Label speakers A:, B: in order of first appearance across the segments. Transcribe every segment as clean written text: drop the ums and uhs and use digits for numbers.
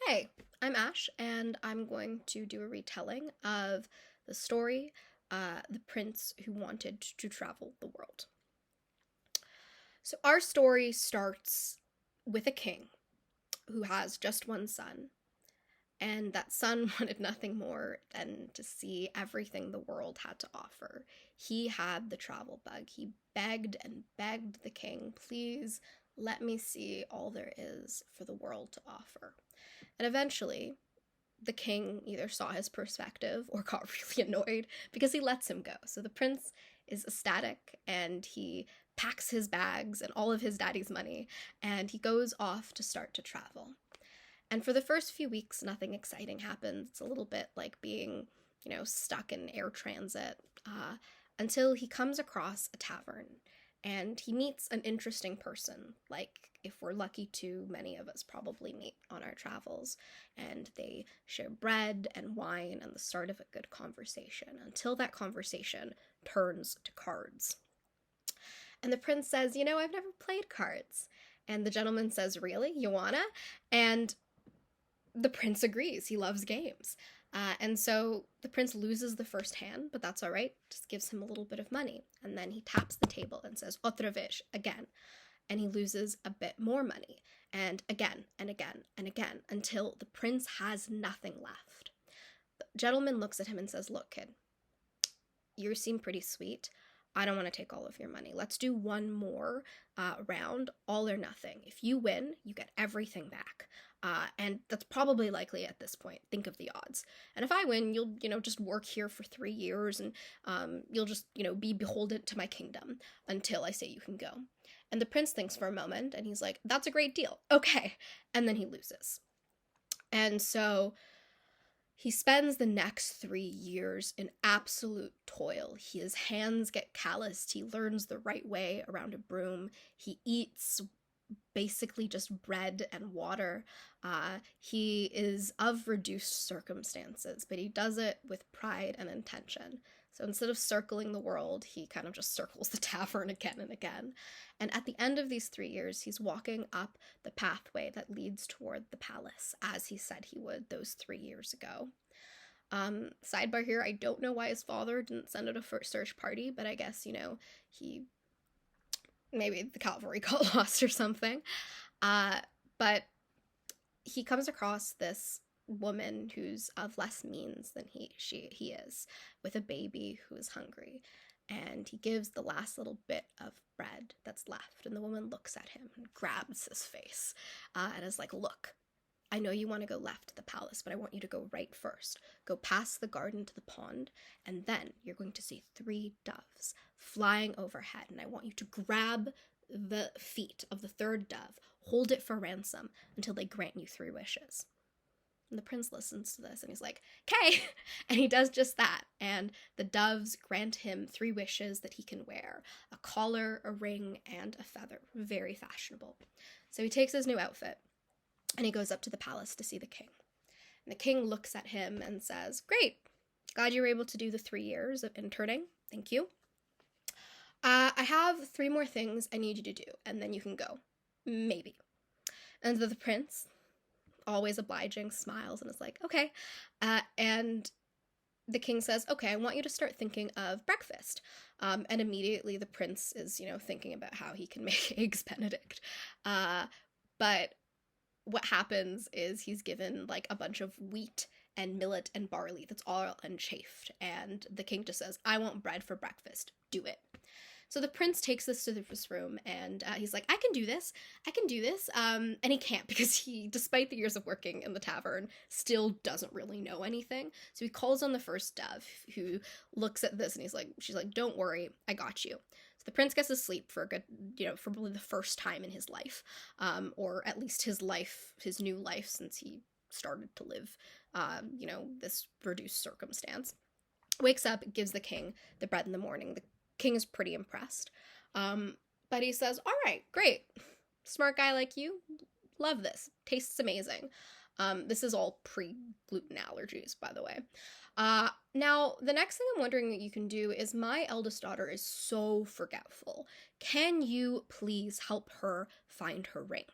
A: Hey, I'm Ash, and I'm going to do a retelling of the story, The Prince Who Wanted to Travel the World. So, our story starts with a king who has just one son, and that son wanted nothing more than to see everything the world had to offer. He had the travel bug. He begged and begged the king, please let me see all there is for the world to offer. And eventually, the king either saw his perspective or got really annoyed because he lets him go. So the prince is ecstatic and he packs his bags and all of his daddy's money and he goes off to start to travel. And for the first few weeks, nothing exciting happens. It's a little bit like being, stuck in air transit until he comes across a tavern and he meets an interesting person, like if we're lucky to, many of us probably meet on our travels, and they share bread and wine and the start of a good conversation until that conversation turns to cards. And the prince says, I've never played cards. And the gentleman says, really? You wanna? And the prince agrees. He loves games. And so the prince loses the first hand, but that's all right. Just gives him a little bit of money. And then he taps the table and says, otra vez, again. And he loses a bit more money. And again, and again, and again, until the prince has nothing left. The gentleman looks at him and says, look, kid, you seem pretty sweet. I don't want to take all of your money. Let's do one more round, all or nothing. If you win, you get everything back. And that's probably likely at this point. Think of the odds. And if I win, you'll, just work here for 3 years and you'll just, be beholden to my kingdom until I say you can go. And the prince thinks for a moment and he's like, that's a great deal. Okay. And then he loses. And so he spends the next 3 years in absolute toil. His hands get calloused. He learns the right way around a broom. He eats basically just bread and water. He is of reduced circumstances, but he does it with pride and intention. So instead of circling the world, he kind of just circles the tavern again and again. And at the end of these 3 years, he's walking up the pathway that leads toward the palace, as he said he would those 3 years ago. Sidebar here, I don't know why his father didn't send out a first search party, but I guess, maybe the cavalry got lost or something. But he comes across this woman who's of less means than he is, with a baby who is hungry. And he gives the last little bit of bread that's left. And the woman looks at him and grabs his face and is like, look, I know you want to go left to the palace, but I want you to go right first. Go past the garden to the pond, and then you're going to see 3 doves flying overhead, and I want you to grab the feet of the 3rd dove, hold it for ransom until they grant you 3 wishes. And the prince listens to this, and he's like, okay, and he does just that, and the doves grant him 3 wishes that he can wear: a collar, a ring, and a feather. Very fashionable. So he takes his new outfit, and he goes up to the palace to see the king. And the king looks at him and says, great, glad you were able to do the 3 years of interning. Thank you. I have 3 more things I need you to do, and then you can go. Maybe. And the prince, always obliging, smiles and is like, okay. And the king says, okay, I want you to start thinking of breakfast. And immediately the prince is, thinking about how he can make eggs Benedict. But what happens is he's given like a bunch of wheat and millet and barley that's all unchafed, and the king just says, I want bread for breakfast, do it. So the prince takes this to this room, and he's like, I can do this, and he can't, because he, despite the years of working in the tavern, still doesn't really know anything. So he calls on the first dove, who looks at this, and she's like, don't worry, I got you. The prince gets to sleep for a good, for probably the first time in his life, or at least his new life since he started to live, this reduced circumstance. Wakes up, gives the king the bread in the morning. The king is pretty impressed, but he says, all right, great, smart guy like you, love this, tastes amazing. This is all pre-gluten allergies, by the way. Now, the next thing I'm wondering that you can do is, my eldest daughter is so forgetful. Can you please help her find her ring?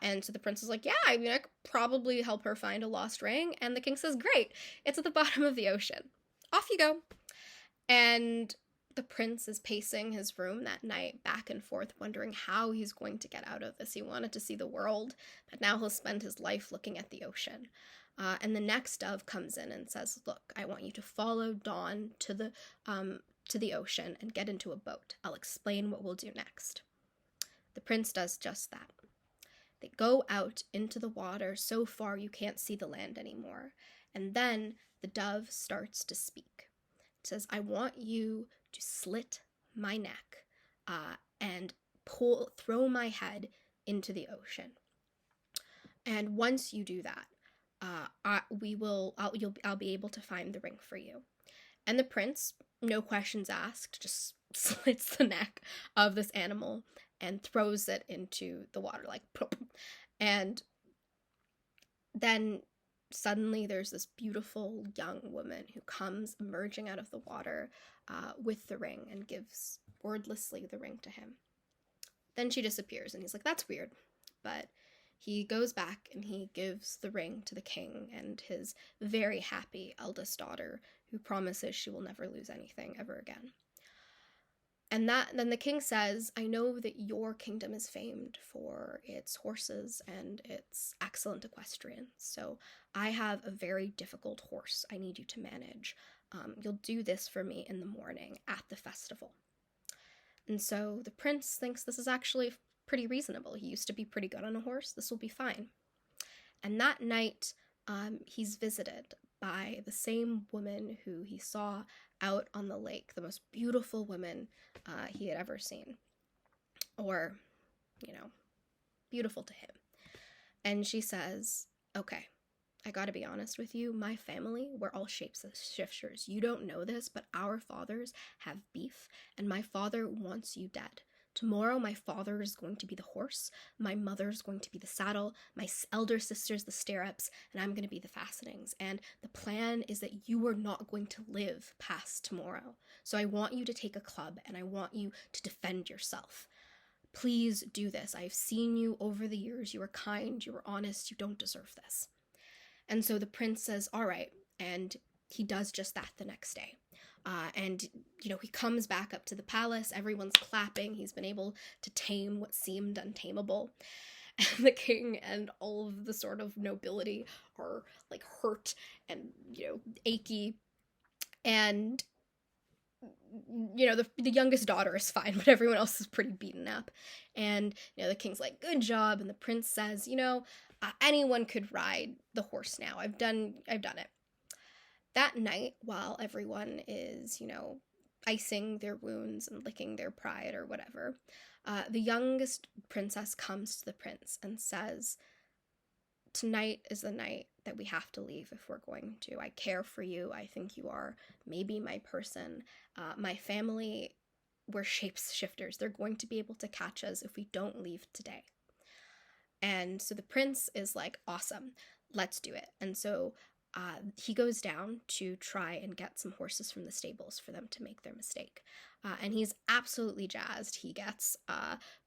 A: And so the prince is like, yeah, I mean, I could probably help her find a lost ring. And the king says, great, it's at the bottom of the ocean. Off you go. And the prince is pacing his room that night, back and forth, wondering how he's going to get out of this. He wanted to see the world, but now he'll spend his life looking at the ocean. And the next dove comes in and says, look, I want you to follow Dawn to the ocean and get into a boat. I'll explain what we'll do next. The prince does just that. They go out into the water so far you can't see the land anymore. And then the dove starts to speak. It says, I want you to slit my neck and throw my head into the ocean. And once you do that, I'll be able to find the ring for you. And the prince, no questions asked, just slits the neck of this animal and throws it into the water, like, plop. And then suddenly there's this beautiful young woman who comes emerging out of the water with the ring and gives wordlessly the ring to him. Then she disappears, and he's like, that's weird. But he goes back and he gives the ring to the king and his very happy eldest daughter, who promises she will never lose anything ever again. And then the king says, I know that your kingdom is famed for its horses and its excellent equestrians, so I have a very difficult horse I need you to manage. You'll do this for me in the morning at the festival. And so the prince thinks this is actually pretty reasonable. He used to be pretty good on a horse. This will be fine. And that night, he's visited by the same woman who he saw out on the lake, the most beautiful woman he had ever seen, or, beautiful to him. And she says, okay, I gotta be honest with you, my family, we're all shapeshifters. You don't know this, but our fathers have beef, and my father wants you dead. Tomorrow, my father is going to be the horse, my mother's going to be the saddle, my elder sister's the stirrups, and I'm going to be the fastenings. And the plan is that you are not going to live past tomorrow. So I want you to take a club, and I want you to defend yourself. Please do this. I've seen you over the years. You are kind, you are honest, you don't deserve this. And so the prince says, all right, and he does just that the next day. And he comes back up to the palace, everyone's clapping, he's been able to tame what seemed untamable. And the king and all of the sort of nobility are, like, hurt and, achy. And, the youngest daughter is fine, but everyone else is pretty beaten up. And, the king's like, good job. And the prince says, anyone could ride the horse now. I've done it. That night, while everyone is, icing their wounds and licking their pride or whatever, the youngest princess comes to the prince and says, tonight is the night that we have to leave if we're going to. I care for you. I think you are maybe my person. My family, we're shapeshifters. They're going to be able to catch us if we don't leave today. And so the prince is like, awesome, let's do it. And so he goes down to try and get some horses from the stables for them to make their mistake. And he's absolutely jazzed. He gets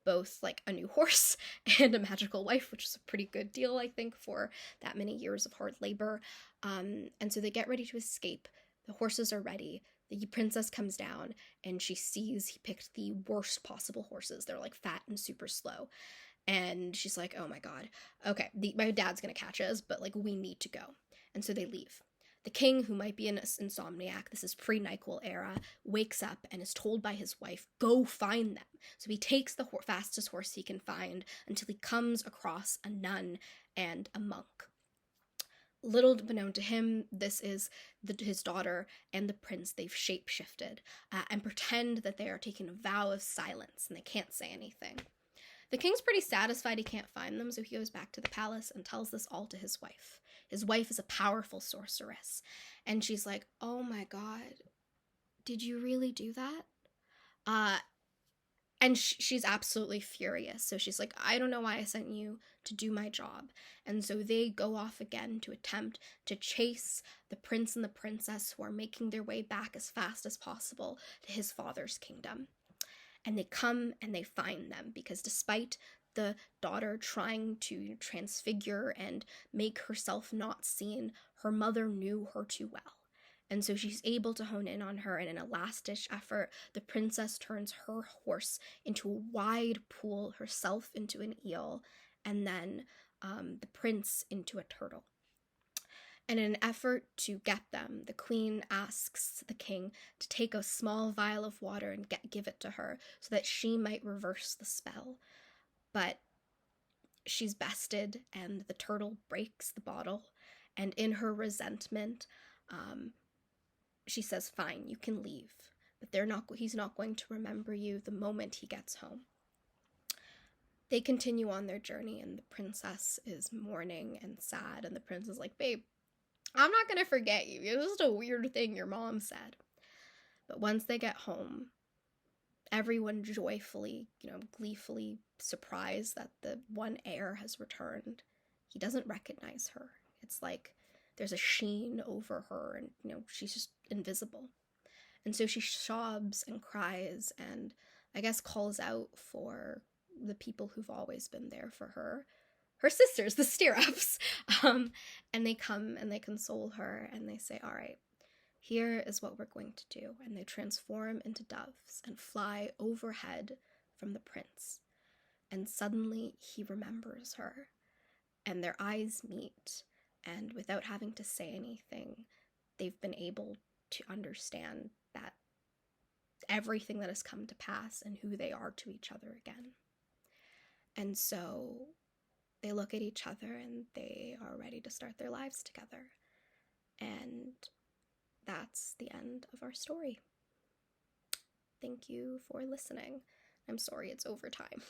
A: both, like, a new horse and a magical wife, which is a pretty good deal, I think, for that many years of hard labor. And so they get ready to escape. The horses are ready. The princess comes down, and she sees he picked the worst possible horses. They're, like, fat and super slow. And she's like, oh my god, okay, my dad's gonna catch us, but, like, we need to go. And so they leave. The king, who might be an insomniac, this is pre-NyQuil era, wakes up and is told by his wife, go find them. So he takes the fastest horse he can find until he comes across a nun and a monk. Little known to him, this is his daughter and the prince. They've shapeshifted and pretend that they are taking a vow of silence and they can't say anything. The king's pretty satisfied he can't find them, so he goes back to the palace and tells this all to his wife. His wife is a powerful sorceress, and she's like, oh my god, did you really do that? And she's absolutely furious, so she's like, I don't know why I sent you to do my job. And so they go off again to attempt to chase the prince and the princess, who are making their way back as fast as possible to his father's kingdom. And they come and they find them, because despite the daughter trying to transfigure and make herself not seen, her mother knew her too well. And so she's able to hone in on her, and in a last-ditch effort, the princess turns her horse into a wide pool, herself into an eel, and then the prince into a turtle. And in an effort to get them, the queen asks the king to take a small vial of water and give it to her so that she might reverse the spell. But she's bested, and the turtle breaks the bottle, and in her resentment, she says, fine, you can leave, but he's not going to remember you the moment he gets home. They continue on their journey, and the princess is mourning and sad, and the prince is like, babe, I'm not going to forget you. It was just a weird thing your mom said. But once they get home, everyone joyfully, gleefully surprised that the one heir has returned. He doesn't recognize her. It's like there's a sheen over her, and, she's just invisible. And so she sobs and cries and, I guess, calls out for the people who've always been there for her sisters, the stirrups. And they come and they console her, and they say, all right, here is what we're going to do. And they transform into doves and fly overhead from the prince. And suddenly he remembers her, and their eyes meet, and without having to say anything, they've been able to understand that everything that has come to pass and who they are to each other again. And so they look at each other, and they are ready to start their lives together. And that's the end of our story. Thank you for listening. I'm sorry it's overtime.